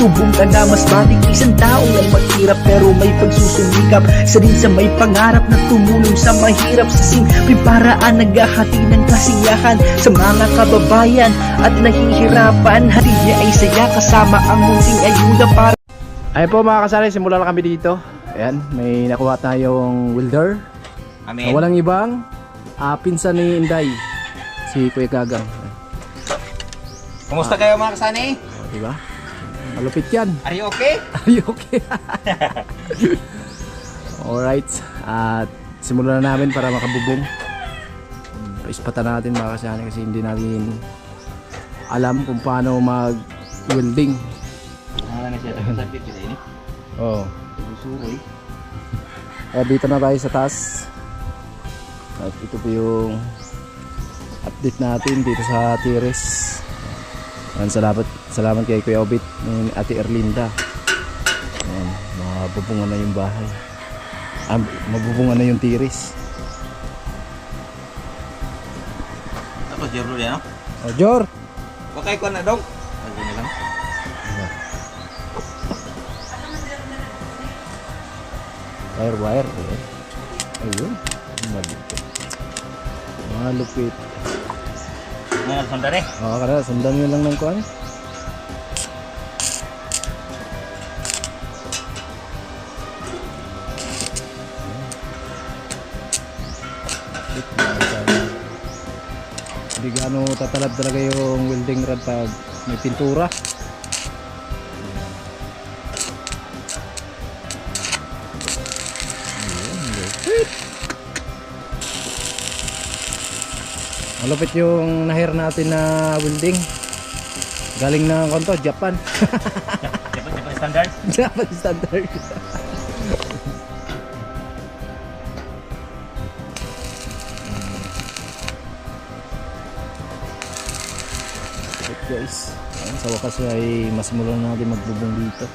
Tubong ka na mas matik, isang taong lang maghirap pero may pagsusumikap. Isa din sa may pangarap na tumulong sa mahirap. Sa simpleng paraan naghahati ng kasiyahan sa mga kababayan at nahihirapan. Hatid niya ay saya kasama ang munting ayuda para... Ayun po mga kasari, simulan na kami dito. Ayan, may nakuha tayong welder. Amen. Walang ibang pinsan ni Inday, si Kuya Gagang. Kumusta kayo mga kasani? Diba? Malupit yan. Are you okay? Are you okay? Alright, at simulan na namin para makabubong. Ispatan natin mga kasani kasi hindi natin alam kung paano mag-welding. Ano na siya? Tapos ini? Oo. Susuroy. Kaya dito na tayo sa taas. At ito po yung update natin dito sa Tires. Salamat kay Kuya Obit ng Ate Erlinda. Ayan, mabubungan na yung bahay. Mabubungan na yung Tires. Ako, Jero yan, no? Oh, Jor! Bakay ko na dong. Ano na lang? Wire. Ayun. Malupit. Malupit. Mga sandare. Oo, kada sundan nyo lang ng kuwan. Hindi gaano tatalab talaga yung welding rod pag may pintura. Malupit yung na-hire natin na welding. Galing ng konto, Japan. Japan standard. Japan standard. Guys, sa wakas ay masimulan na natin magbubong dito.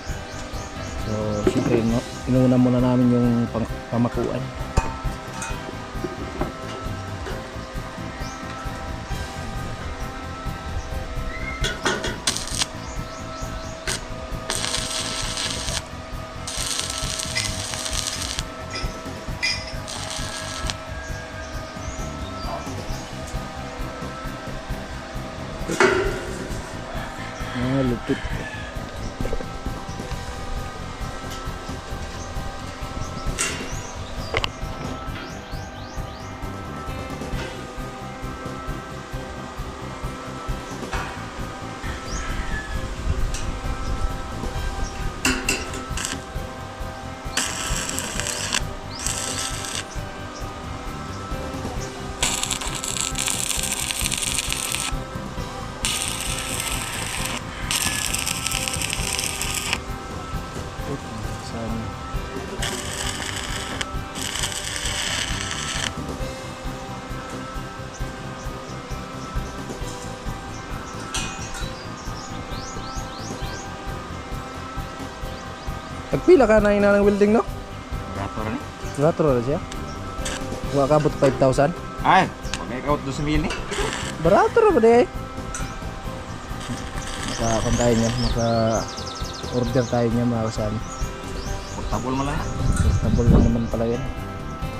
So syempre inuna muna namin yung pamakuan. Lupit. Pagpila ka na ina ng welding, no? Rato rin. Rato na siya. Makakabot 5,000. Ay, mag-account 2,000 ni. Barato na ba di ay? Maka-contayin niya, maka-order tayo niya mga kasama. Portable mo lang. Portable lang naman pala yan.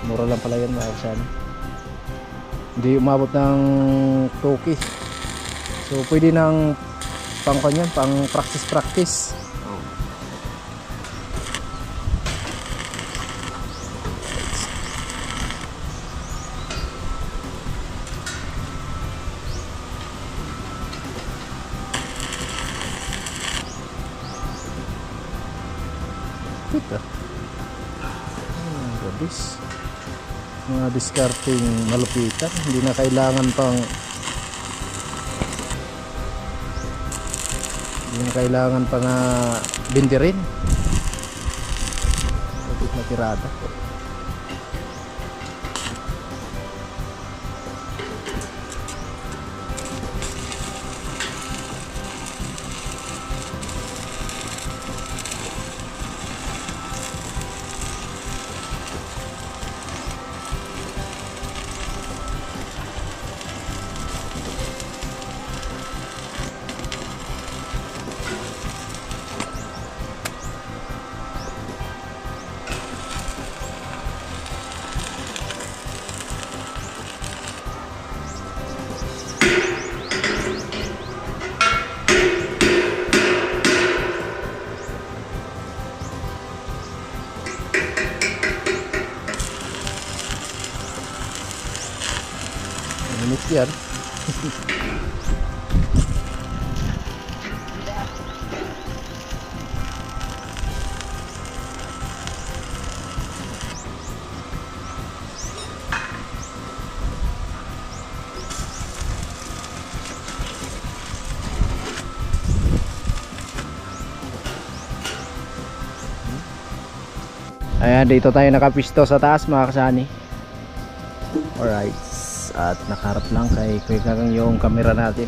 Mura lang pala yan mga kasama. Hindi umabot ng 2K. So pwede nang pang kanyan, pang practice. Oh. Ito. Gabis. Mga discarding malupitan. Hindi na kailangan pang na bindirin. Lupit na tirada. Init yan. Ayan, dito tayo nakapisto sa taas mga kasani. Alright. At nakaharap lang kay Kuya Gagang yung camera natin.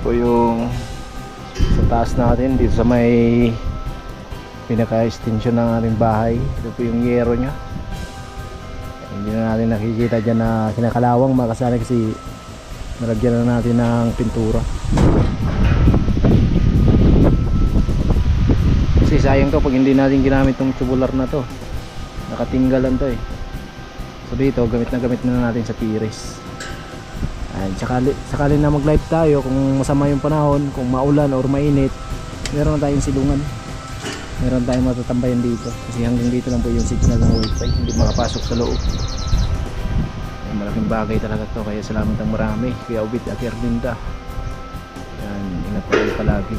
Po yung sa taas natin dito sa may pinaka-extension ng ating bahay. Ito po yung yero nya. Hindi na natin nakikita dyan na kinakalawang mga kasani kasi nalagyan na natin ng pintura. Kasi sayang to pag hindi natin ginamit tong tubular na to. Nakatinggalan to eh. So dito gamit na natin sa tiris. Ayan, sakali na mag live tayo kung masama yung panahon, kung maulan or mainit, meron na tayong silungan, meron tayong matatambayan dito kasi hanggang dito lang po yung signal ng wifi, hindi makapasok sa loob. Ayan, malaking bagay talaga to, kaya salamat ang marami Kuya Obit at Erlinda. Ayan, ingat po kayo palagi.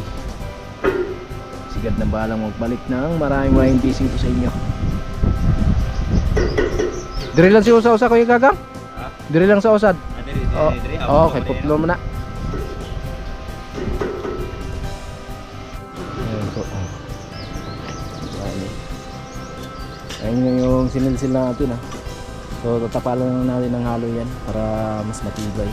Sigad na balang magbalik ng maraming bising ko sa inyo. Dire lang si Usa-Usa Kuya Gagang? Dire lang sa usad. Okay, putlo mo na. Ayan po. Ayan yung sinilsil natin So tatapalan lang natin ng halo yan para mas matibay.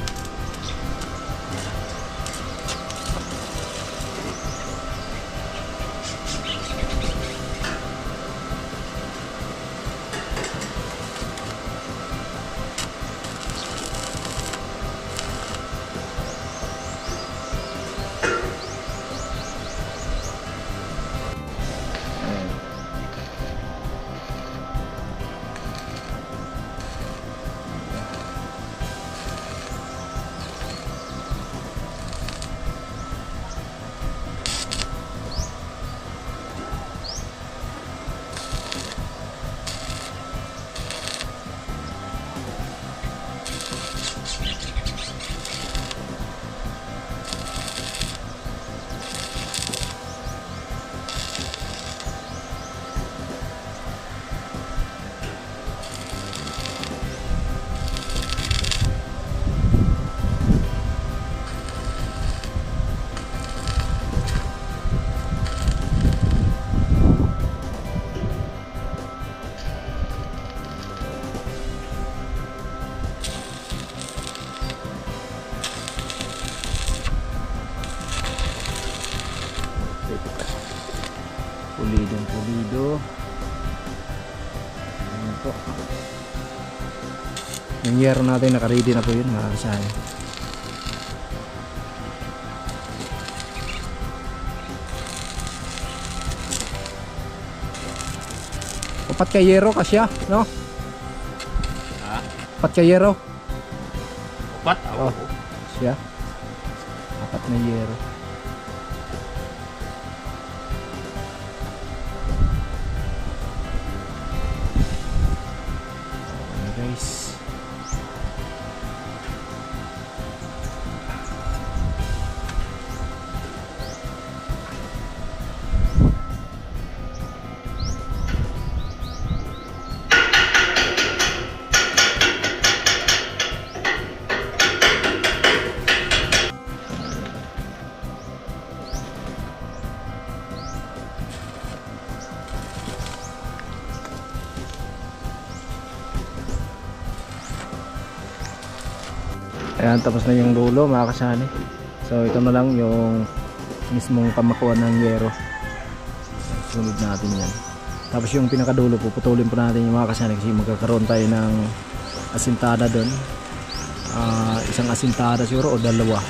Pulido. Ayan po. Yung yero natin naka-ready na po yun mga kasani. Upat kay yero kasya, no? Ha? Upat kay yero. Upat? Oh, siya. Apat na yero. Guys, Ayan, tapos na yung dulo mga kasani. So ito na lang yung mismong pamakuan ng yero. Sunod natin yan. Tapos yung pinakadulo puputulin po natin yung mga kasani kasi magkakaroon tayo ng asintada doon. Isang asintada siguro o dalawa.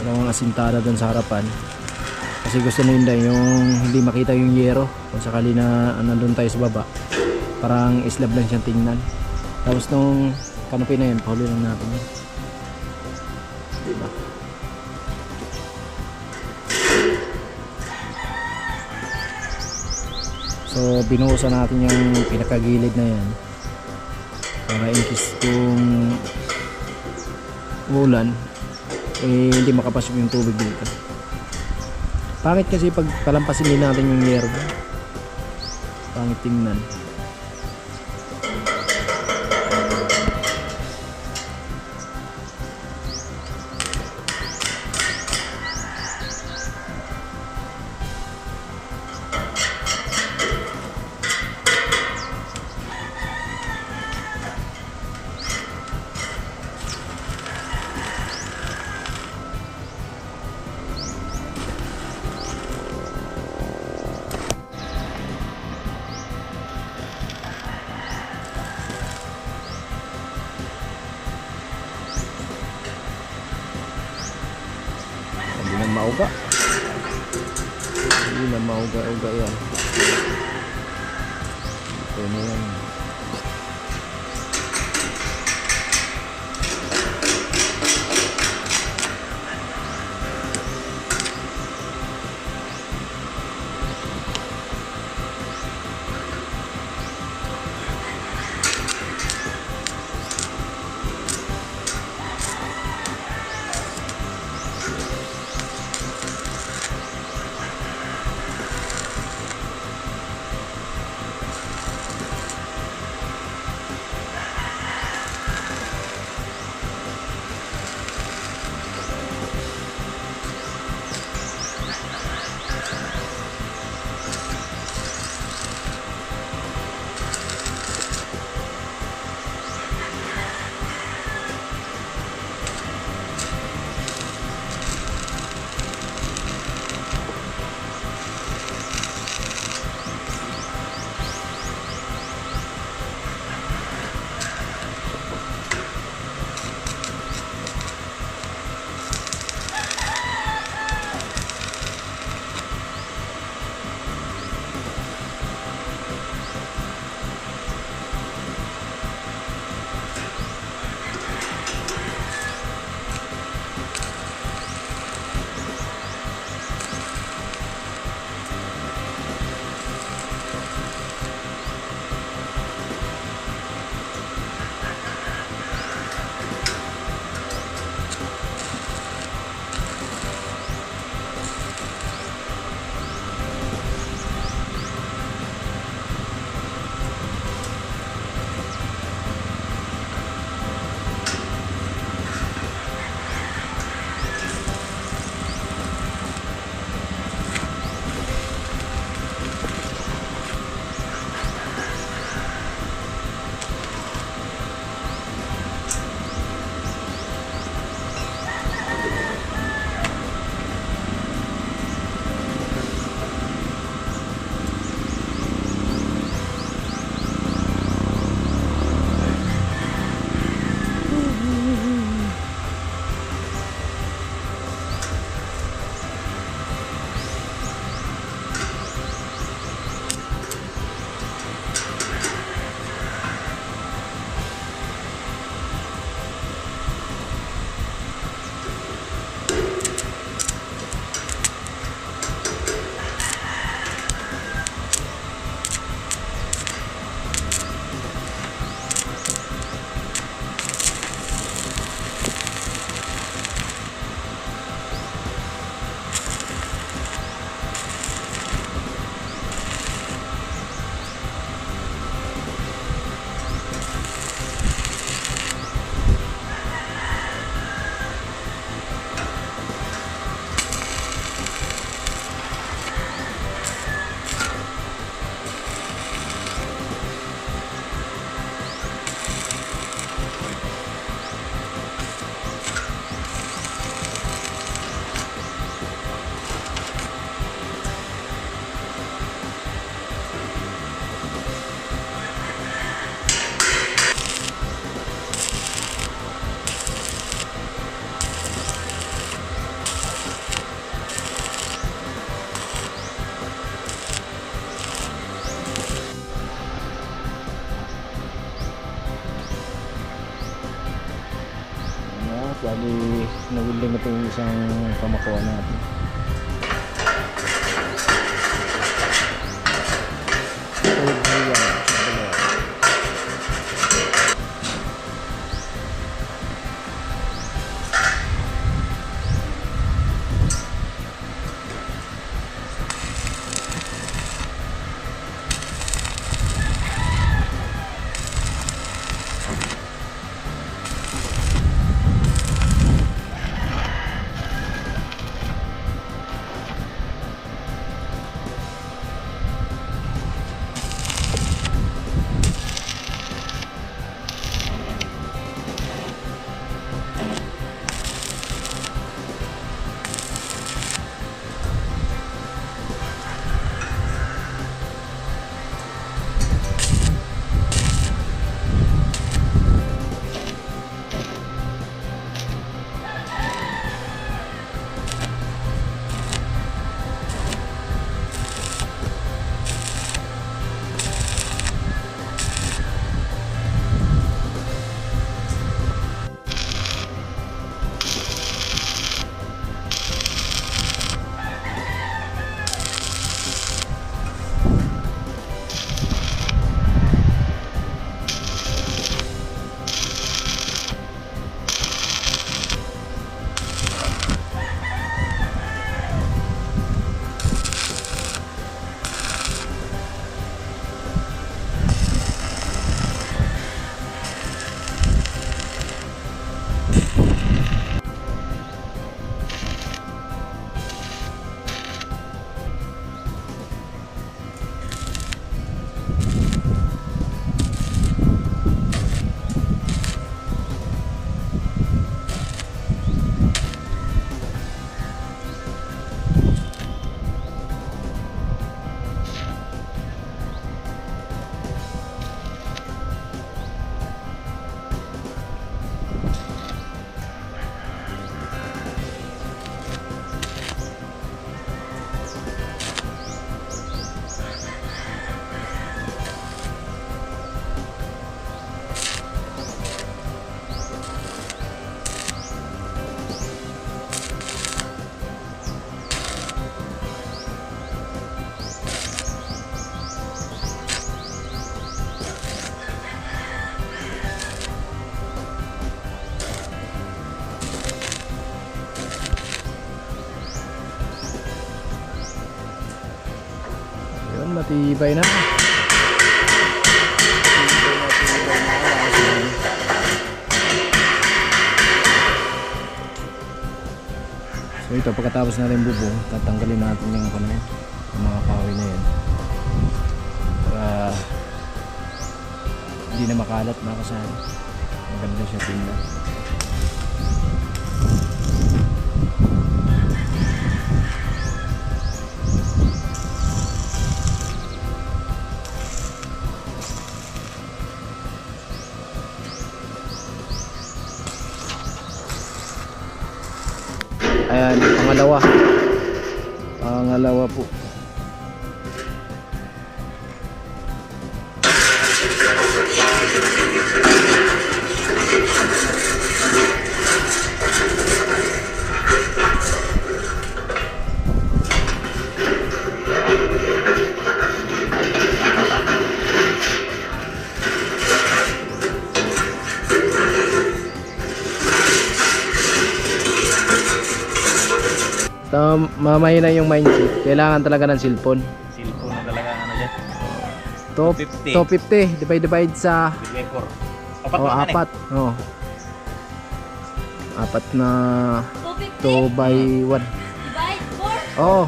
Dalawang asintada doon sa harapan. Kasi gusto nila yung hindi makita yung yero kung sakali na nandun tayo sa baba. Parang islab lang siyang tingnan. Tapos nung canopy na yun, pahuli lang natin yun. Diba? So binuhusan natin yung pinakagilid na yan para in case kung ulan hindi makapasok yung tubig dito. Pangit kasi pag palampasin din natin yung yerba, pangit tingnan. Hindi na mauga. Hindi na mauga-uga yan. Ito na yan. Bali, nawiling ito yung isang pamakuha natin. Matibay na. So ito, pagkatapos na rin bubong, tatanggalin natin yung mga kahoy na yan para hindi na makalat na kasama. Maganda siya tingnan. Ayan, pangalawa po. Mamahina yung mindset. Kailangan talaga ng cellphone. Cellphone na talaga ano dyan. 250 divide sa Apat oh, na apat. Oh. Apat na 2 250 by 1. divide 4, Oh,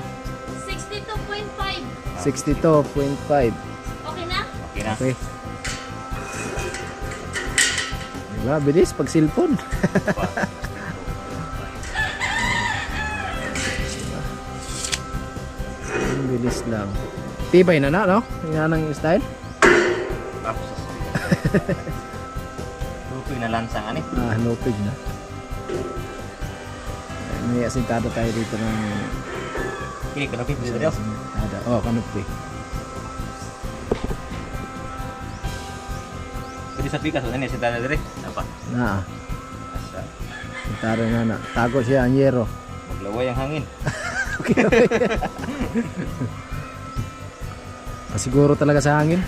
62.5. 62.5. Okay na? Okay na. Okay. Diba, bilis pag cellphone. Bilis lang. Tibay na no? Yan ang style. Tapos Lupoy na lansang ani. Lupig na. May asintado tayo dito ng Kini kanapit dito daw. kanupi. Pwede sa pikas ano ni sinta na dire. Apa? Na. Asa. Tara na. Tago siya ang yero. Maglaway ang hangin. Siguro talaga sa hangin.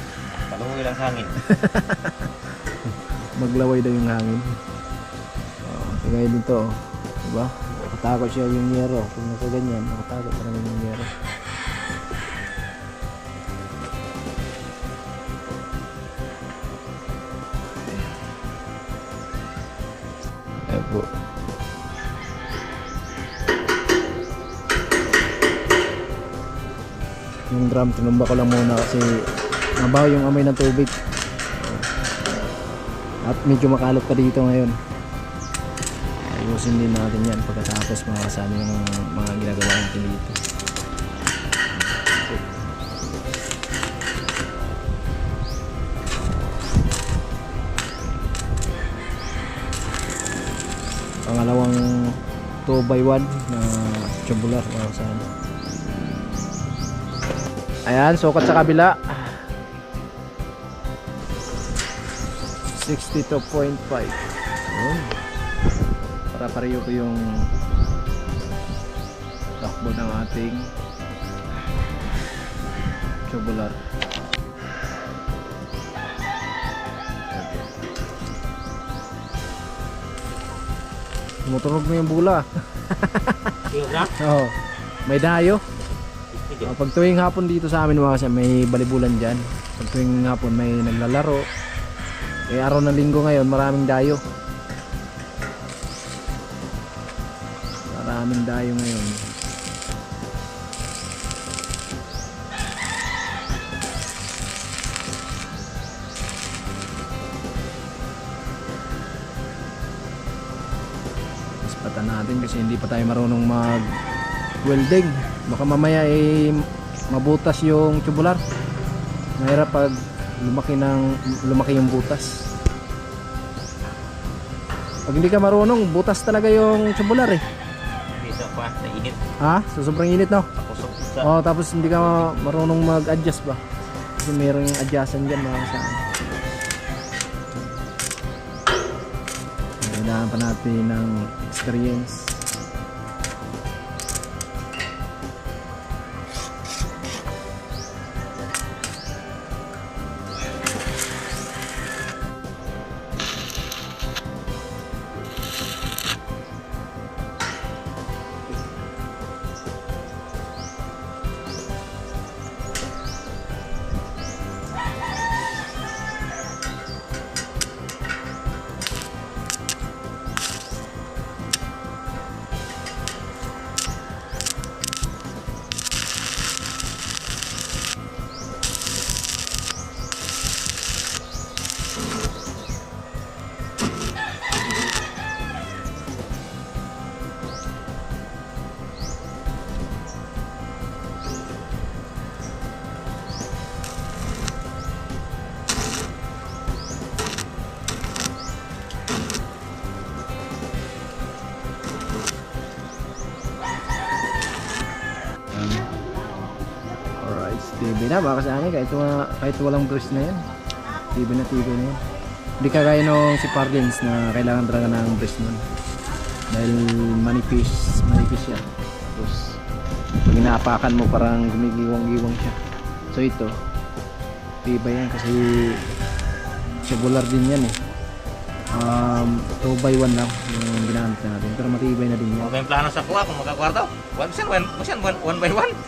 Paluhoy lang sa hangin. Maglaway daw yung hangin. Kagaya dito, diba? Nakatakot siya yung yero. Kung nasa ganyan, nakatakot talaga yung yero. Ayan po. Yung drum, tinumba ko lang muna kasi mabaho yung amoy ng tubig. At medyo makalot pa dito ngayon. Ayusin din natin yan pagkatapos mga kasama yung mga ginagawa natin dito. Pangalawang 2x1 na tubular mga kasama. Ayan, sukat sa kabila 62.5. Para pareho ko yung takbo ng ating tubular. Tumutunog na yung bula. Tingnan na. Oo, may dayo. Pag tuwing hapon dito sa amin mga kasi may balibulan dyan. Pag tuwing hapon may naglalaro. Araw ng linggo ngayon maraming dayo. Maraming dayo ngayon. Ispatan natin kasi hindi pa tayo marunong mag welding. Baka mamaya mabutas yung tubular. Mahirap pag lumaki yung butas. Pag hindi ka marunong, butas talaga yung tubular eh. Dito pa, sa init. Ha? So sobrang init no? Pakusog sa... Oh, tapos hindi ka marunong mag-adjust ba? Kasi meron yung adjustan dyan mga kasama. Kailangan pa natin ng experience. TV na baka sa akin kahit walang brush na yan. TV na yan. Hindi kagaya nung si Parlins na kailangan talaga ng brush nun. Dahil manipis siya. Tapos pag inaapakan mo parang gumigiwang-giwang siya. So ito, tibay yan kasi tubular din yan eh. 2x1 lang yung ginamit natin pero matibay na din yan. Okay, plano sa kuha kung magkakwarto. 1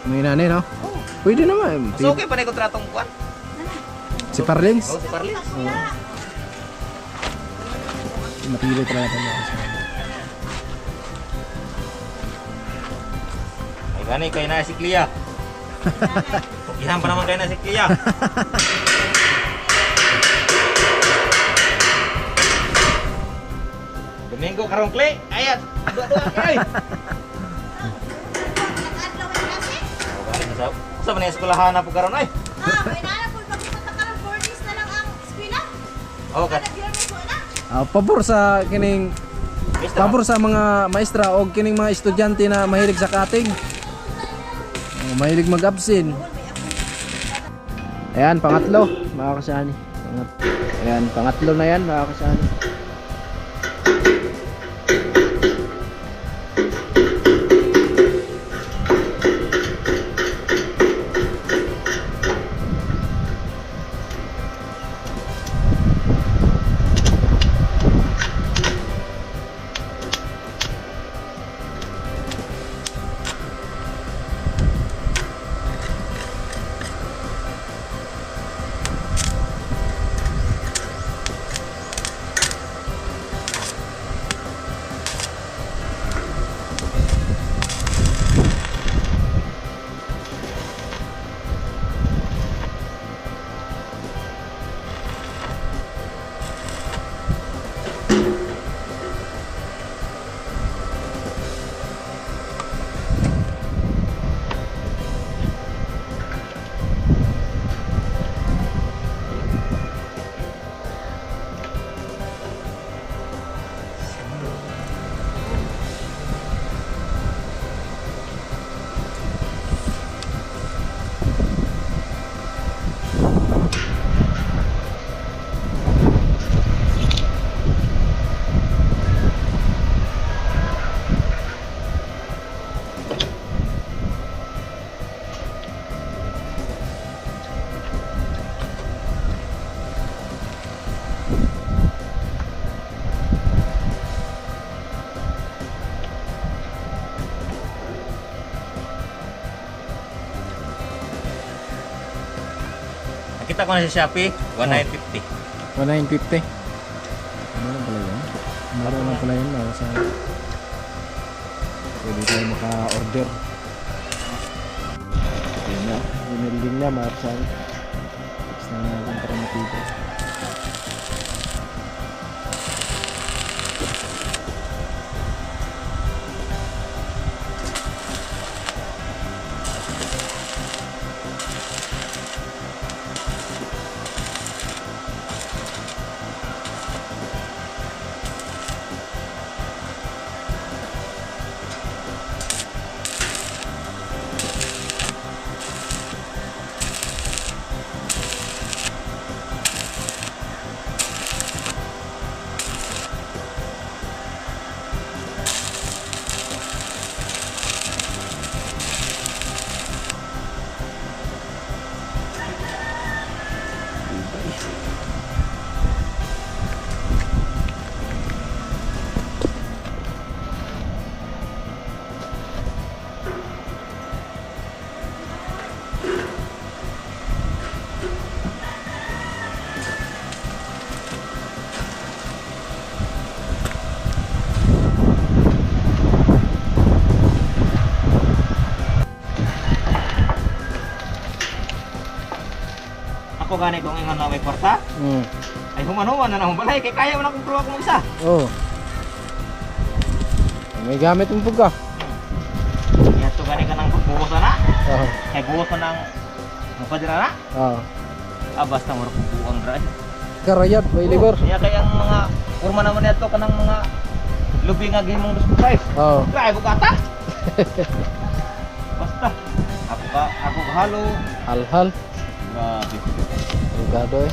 May nanay no? Pwede naman. So okay pa na yung kontratong kuha. Si Parlins? Si Parlins. Matibay talaga ito. Ay gani, kayo na si Clea. Ihan pa naman kayo na si Clea. Domingo karong Cle. Ayat. Dua-dua kay. Sa man eskwelahan na po karon ay. May nanapol pag karon 4 days na lang ang eskwela. Okay. Pabor sa kining pabor sa mga maestra o kining mga estudyante na mahilig sa cutting. Mahilig mag-absent. Ayan, pangatlo, mga kasani. Ayan, pangatlo na yan, mga kasani. Nakita ko na sa Shopee, 1950. 1950. Ano lang pala yan? Maro lang pala yun. Sa... Pwede tayo maka-order. Yun na. Email niya, Marsan. Fix na natin para matito. Ako gani kung ingon na may kwarta, ay human-human na na balay kay kaya mo na kung pruwa kung isa. Oo. May gamit mo po ka. Yan to gani ka nang buhos na. Oo. Kay buhos na nang mapadira na. Oo. Basta mo rin buang dra. Karayat, may liver. Kaya kayang mga urma naman yato ka ng mga lubi nga gihimong 2.5. Oo. Kaya bukata. Basta ako halo. Hal-hal. Grabe. Ligado eh.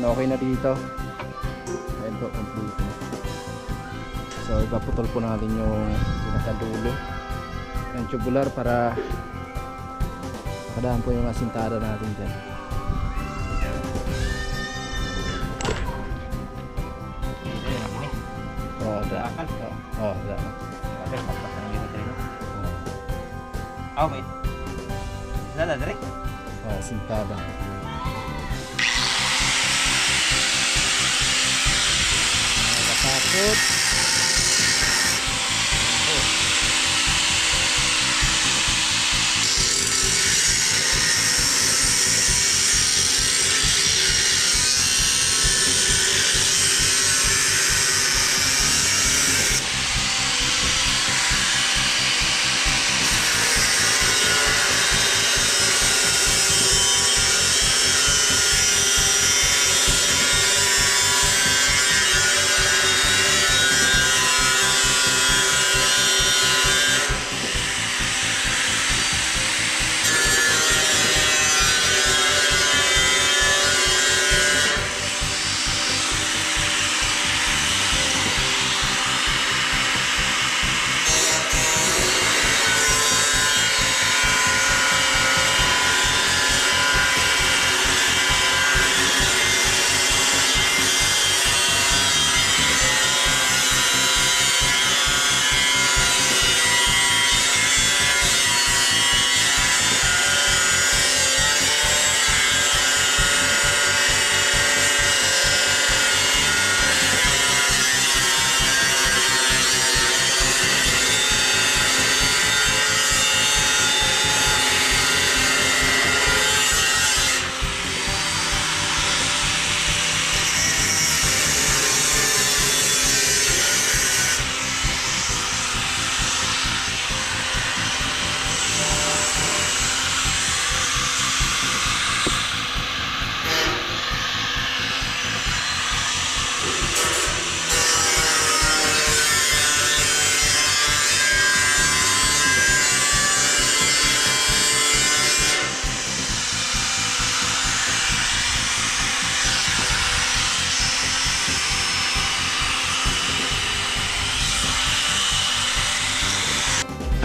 Okay na dito. Ayan po, complete. So ipaputol po natin yung pinakadulo ng tubular para makadaan po yung asintada natin dyan. Oo, da. Oo, da. Okay, magpasa ng dito rin. Oh, wait. Lala, direct. Oo, asintada. Takot.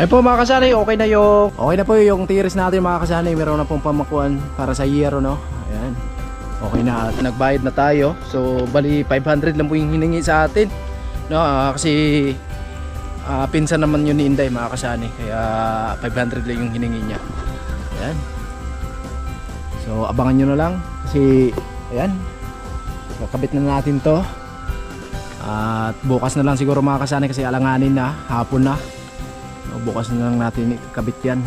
Ay po mga kasanay, okay na po yung tiris natin mga kasanay. Meron na pong pamakuan para sa yero, no? Ayan. Okay na, at nagbayad na tayo. So bali 500 lang po yung hiningi sa atin, no? Kasi pinsan naman yun ni Inday mga kasanay, kaya 500 lang yung hiningi niya. Ayan. So abangan nyo na lang kasi ayan, kakabit na natin to. At bukas na lang siguro mga kasanay kasi alanganin na, hapon na. Bukas na lang natin ikabit yan.